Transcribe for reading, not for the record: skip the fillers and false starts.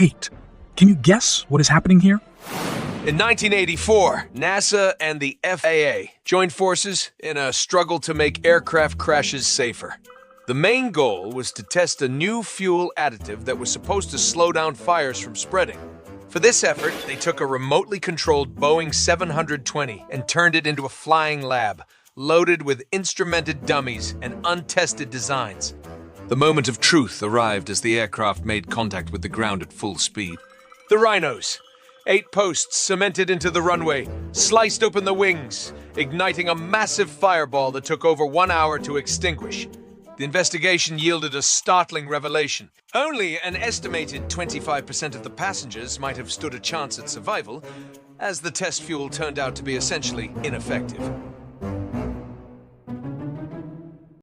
Wait, can you guess what is happening here? In 1984, NASA and the FAA joined forces in a struggle to make aircraft crashes safer. The main goal was to test a new fuel additive that was supposed to slow down fires from spreading. For this effort, they took a remotely controlled Boeing 720 and turned it into a flying lab, loaded with instrumented dummies and untested designs. The moment of truth arrived as the aircraft made contact with the ground at full speed. The Rhinos, 8 posts cemented into the runway, sliced open the wings, igniting a massive fireball that took over 1 hour to extinguish. The investigation yielded a startling revelation. Only an estimated 25% of the passengers might have stood a chance at survival, as the test fuel turned out to be essentially ineffective.